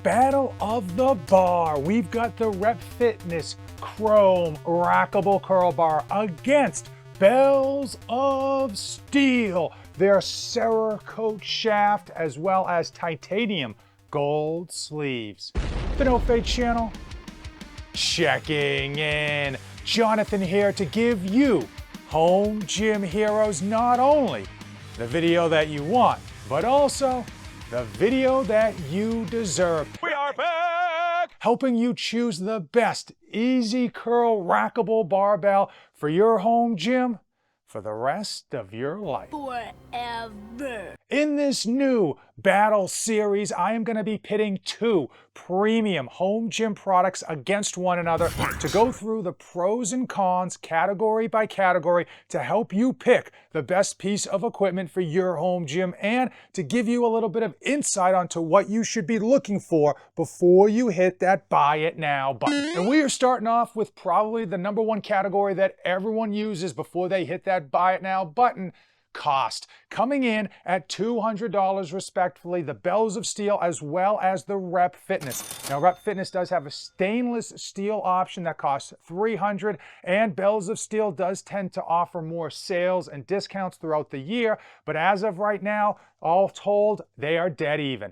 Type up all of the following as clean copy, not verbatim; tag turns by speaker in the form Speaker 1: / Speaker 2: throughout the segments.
Speaker 1: Battle of the bar. We've got the Rep Fitness Chrome Rackable Curl Bar against Bells of Steel, their Cerakote shaft, as well as titanium gold sleeves. The No Fade channel, checking in. Jonathan here to give you home gym heroes, not only the video that you want, but also the video that you deserve. We are back! Helping you choose the best easy curl rackable barbell for your home gym for the rest of your life.
Speaker 2: Forever.
Speaker 1: In this new battle series, I am going to be pitting two premium home gym products against one another to go through the pros and cons category by category to help you pick the best piece of equipment for your home gym and to give you a little bit of insight onto what you should be looking for before you hit that buy it now button. And we are starting off with probably the number one category that everyone uses before they hit that buy it now button: cost. Coming in at $200 respectively, the Bells of Steel as well as the Rep Fitness. Now Rep Fitness does have a stainless steel option that costs $300, and Bells of Steel does tend to offer more sales and discounts throughout the year, but as of right now, all told, they are dead even.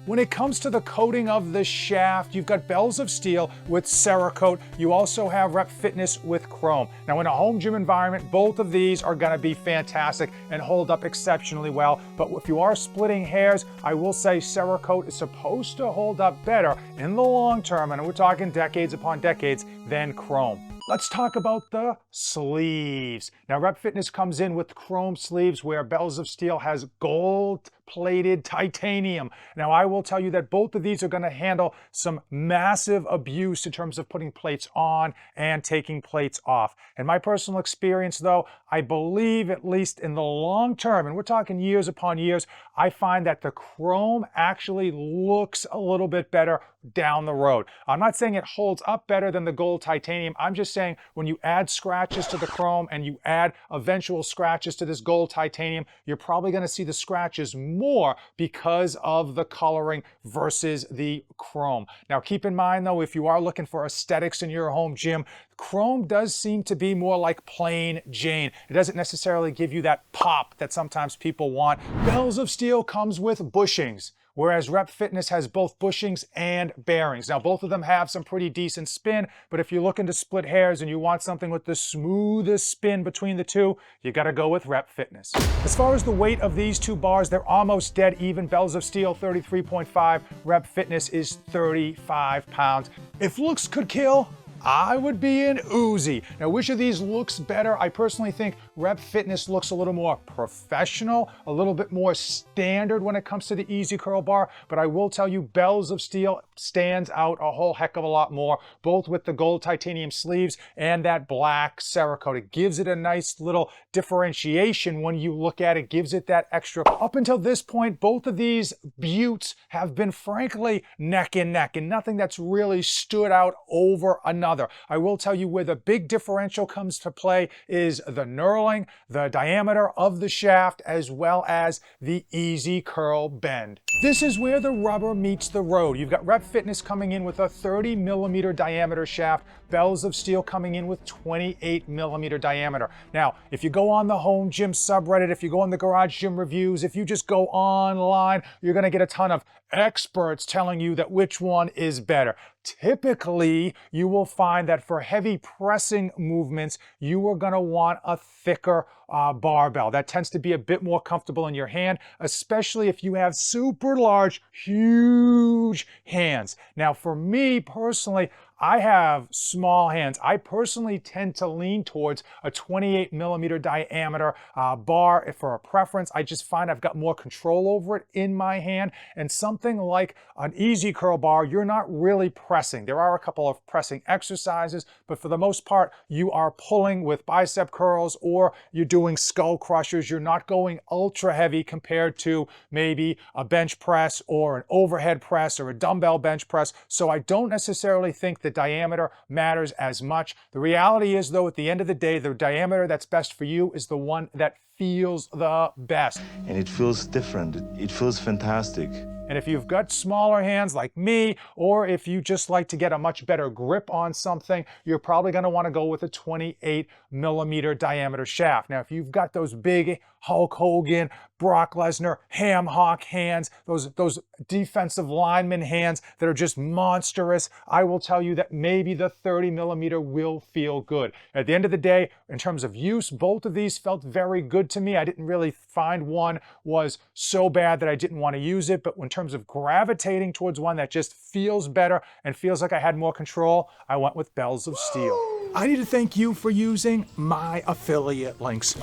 Speaker 1: When it comes to the coating of the shaft, you've got Bells of Steel with Cerakote. You also have Rep Fitness with Chrome. Now in a home gym environment, both of these are gonna be fantastic and hold up exceptionally well. But if you are splitting hairs, I will say Cerakote is supposed to hold up better in the long term, and we're talking decades upon decades, than Chrome. Let's talk about the sleeves. Now Rep Fitness comes in with chrome sleeves where Bells of Steel has gold-plated titanium. Now I will tell you that both of these are going to handle some massive abuse in terms of putting plates on and taking plates off. In my personal experience though, I believe at least in the long term, and we're talking years upon years, I find that the chrome actually looks a little bit better down the road. I'm not saying it holds up better than the gold titanium. I'm just saying when you add scratches to the chrome and you add eventual scratches to this gold titanium, you're probably going to see the scratches more because of the coloring versus the chrome. Now keep in mind though, if you are looking for aesthetics in your home gym, chrome does seem to be more like plain Jane. It doesn't necessarily give you that pop that sometimes people want. Bells of Steel comes with bushings, whereas Rep Fitness has both bushings and bearings. Now, both of them have some pretty decent spin, but if you're looking to split hairs and you want something with the smoothest spin between the two, you gotta go with Rep Fitness. As far as the weight of these two bars, they're almost dead even. Bells of Steel, 33.5. Rep Fitness is 35 pounds. If looks could kill, I would be an Uzi. Now, which of these looks better? I personally think Rep Fitness looks a little more professional, a little bit more standard when it comes to the Easy Curl Bar, but I will tell you Bells of Steel stands out a whole heck of a lot more, both with the gold titanium sleeves and that black Cerakote. It gives it a nice little differentiation when you look at it, gives it that extra. Up until this point, both of these buttes have been frankly neck and neck, and nothing that's really stood out over another. I will tell you where the big differential comes to play is the knurling, the diameter of the shaft, as well as the easy curl bend. This is where the rubber meets the road. You've got Rep Fitness coming in with a 30mm diameter shaft, Bells of Steel coming in with 28mm diameter. Now, if you go on the home gym subreddit, if you go on the garage gym reviews, if you just go online, you're gonna get a ton of experts telling you that which one is better. Typically, you will find that for heavy pressing movements, you are going to want a thicker barbell. That tends to be a bit more comfortable in your hand, especially if you have super large, huge hands. Now, for me personally, I have small hands. I personally tend to lean towards a 28mm diameter bar for a preference. I just find I've got more control over it in my hand, and something like an easy curl bar, you're not really pressing. There are a couple of pressing exercises, but for the most part, you are pulling with bicep curls or you're doing skull crushers. You're not going ultra heavy compared to maybe a bench press or an overhead press or a dumbbell bench press. So I don't necessarily think the the diameter matters as much. The reality is, though, at the end of the day, the diameter that's best for you is the one that feels the best.
Speaker 3: And it feels different. It feels fantastic.
Speaker 1: And if you've got smaller hands like me, or if you just like to get a much better grip on something, you're probably going to want to go with a 28mm diameter shaft. Now, if you've got those big Hulk Hogan, Brock Lesnar, ham hock hands, those defensive lineman hands that are just monstrous, I will tell you that maybe the 30mm will feel good. At the end of the day, in terms of use, both of these felt very good to me. I didn't really find one was so bad that I didn't want to use it, but in terms of gravitating towards one that just feels better and feels like I had more control, I went with Bells of Steel. I need to thank you for using my affiliate links,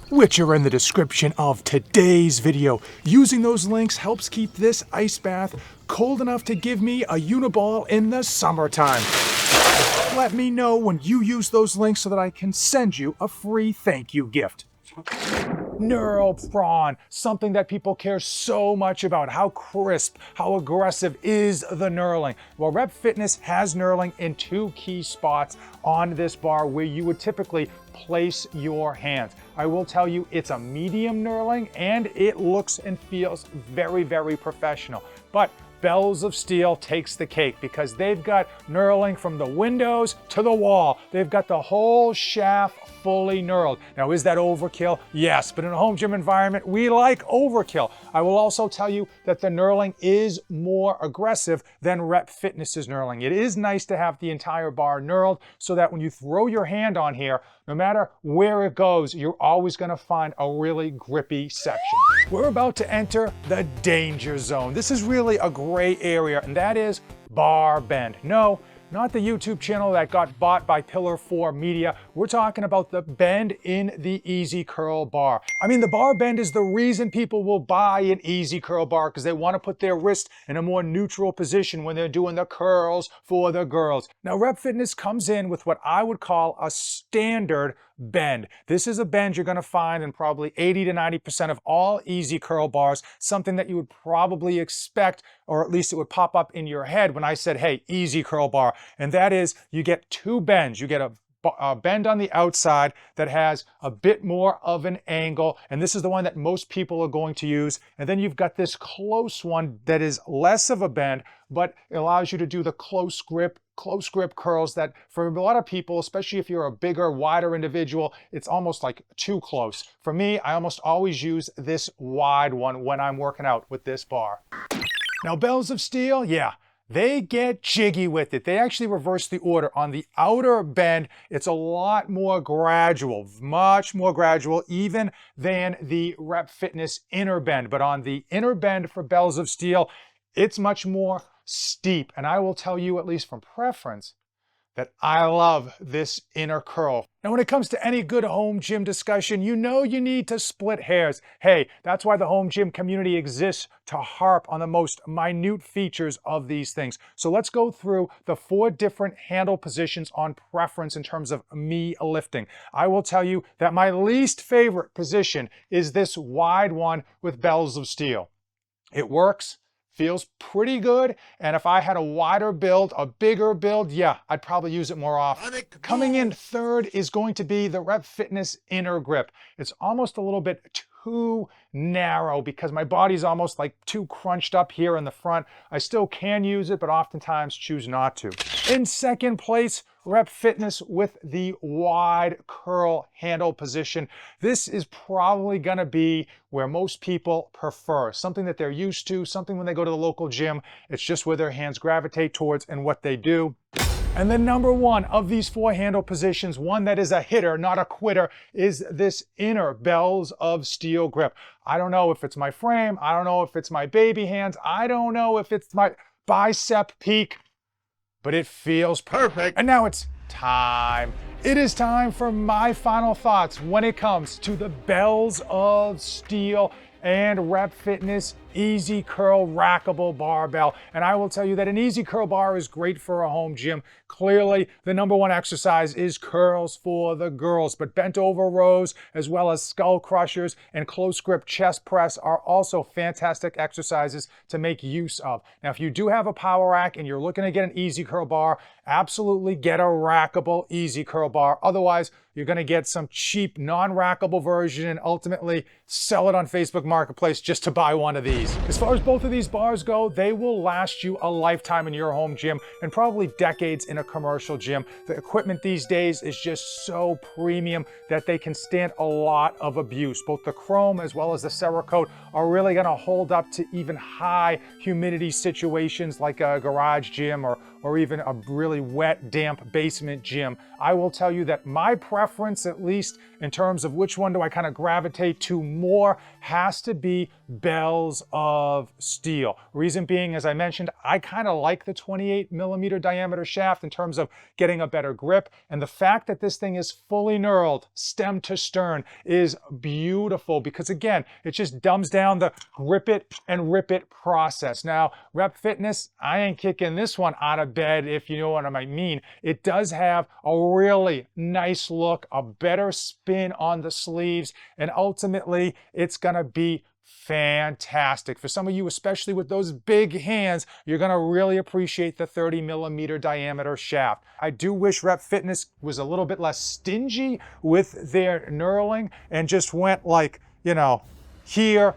Speaker 1: which are in the description of today's video. Using those links helps keep this ice bath cold enough to give me a Uniball in the summertime. Let me know when you use those links so that I can send you a free thank you gift. Knurl prawn, something that people care so much about. How crisp, how aggressive is the knurling? Well, Rep Fitness has knurling in two key spots on this bar where you would typically place your hands. I will tell you, it's a medium knurling and it looks and feels very, very professional. But Bells of Steel takes the cake because they've got knurling from the windows to the wall. They've got the whole shaft fully knurled. Now, is that overkill? Yes, but in a home gym environment, we like overkill. I will also tell you that the knurling is more aggressive than Rep Fitness's knurling. It is nice to have the entire bar knurled so that when you throw your hand on here, no matter where it goes, you're always gonna find a really grippy section. We're about to enter the danger zone. This is really a gray area, and that is bar bend. No, not the YouTube channel that got bought by Pillar 4 Media. We're talking about the bend in the EZ Curl bar. I mean, the bar bend is the reason people will buy an EZ Curl bar, because they want to put their wrist in a more neutral position when they're doing the curls for the girls. Now, Rep Fitness comes in with what I would call a standard bend. This is a bend you're going to find in probably 80 to 90% of all EZ Curl bars, something that you would probably expect, or at least it would pop up in your head when I said, hey, EZ Curl bar. And that is, you get two bends. You get a bend on the outside that has a bit more of an angle, and this is the one that most people are going to use. And then you've got this close one that is less of a bend, but it allows you to do the close grip curls that for a lot of people, especially if you're a bigger, wider individual, it's almost like too close. For me, I almost always use this wide one when I'm working out with this bar. Now, Bells of Steel, yeah, they get jiggy with it. They actually reverse the order. On the outer bend, it's a lot more gradual, much more gradual even than the Rep Fitness inner bend. But on the inner bend for Bells of Steel, it's much more steep. And I will tell you, at least from preference, that I love this inner curl. Now, when it comes to any good home gym discussion, you know you need to split hairs. Hey, that's why the home gym community exists, to harp on the most minute features of these things. So let's go through the 4 different handle positions on preference in terms of me lifting. I will tell you that my least favorite position is this wide one with Bells of Steel. It works, feels pretty good, and if I had a wider build, a bigger build, yeah, I'd probably use it more often. Coming in third is going to be the Rep Fitness inner grip. It's almost a little bit too narrow because my body's almost like too crunched up here in the front. I still can use it, but oftentimes choose not to. In second place, Rep Fitness with the wide curl handle position. This is probably gonna be where most people prefer, something that they're used to, something when they go to the local gym, it's just where their hands gravitate towards and what they do. And the number one of these 4 handle positions, one that is a hitter, not a quitter, is this inner Bells of Steel grip. I don't know if it's my frame, I don't know if it's my baby hands, I don't know if it's my bicep peak, but it feels perfect. And now it's time. It is time for my final thoughts when it comes to the Bells of Steel and Rep Fitness Easy Curl Rackable Barbell. And I will tell you that an Easy Curl bar is great for a home gym. Clearly, the number one exercise is curls for the girls, but bent over rows, as well as skull crushers and close grip chest press are also fantastic exercises to make use of. Now, if you do have a power rack and you're looking to get an Easy Curl bar, absolutely get a Rackable Easy Curl bar. Otherwise, you're going to get some cheap non-rackable version and ultimately sell it on Facebook Marketplace just to buy one of these. As far as both of these bars go, they will last you a lifetime in your home gym and probably decades in a commercial gym. The equipment these days is just so premium that they can stand a lot of abuse. Both the chrome as well as the Cerakote are really going to hold up to even high humidity situations like a garage gym or even a really wet, damp basement gym. I will tell you that my preference, at least in terms of which one do I kind of gravitate to more, has to be bells of steel. Reason being, as I mentioned, I kind of like the 28mm diameter shaft in terms of getting a better grip, and the fact that this thing is fully knurled, stem to stern, is beautiful because, again, it just dumbs down the grip it and rip it process. Now, Rep Fitness, I ain't kicking this one out of bed, if you know what I mean. It does have a really nice look, a better spin on the sleeves, and ultimately it's gonna be fantastic. For some of you, especially with those big hands, you're gonna really appreciate the 30mm diameter shaft. I do wish Rep Fitness was a little bit less stingy with their knurling and just went like, you know, here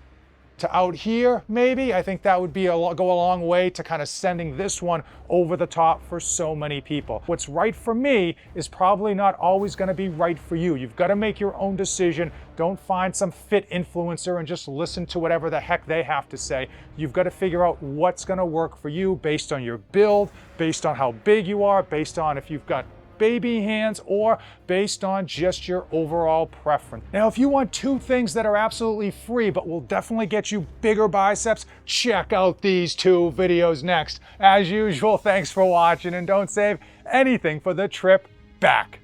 Speaker 1: to out here, maybe. I think that would be go a long way to kind of sending this one over the top for so many people. What's right for me is probably not always going to be right for you. You've got to make your own decision. Don't find some fit influencer and just listen to whatever the heck they have to say. You've got to figure out what's going to work for you based on your build, based on how big you are, based on if you've got baby hands, or based on just your overall preference. Now, if you want two things that are absolutely free but will definitely get you bigger biceps, check out these two videos next. As usual, thanks for watching, and don't save anything for the trip back.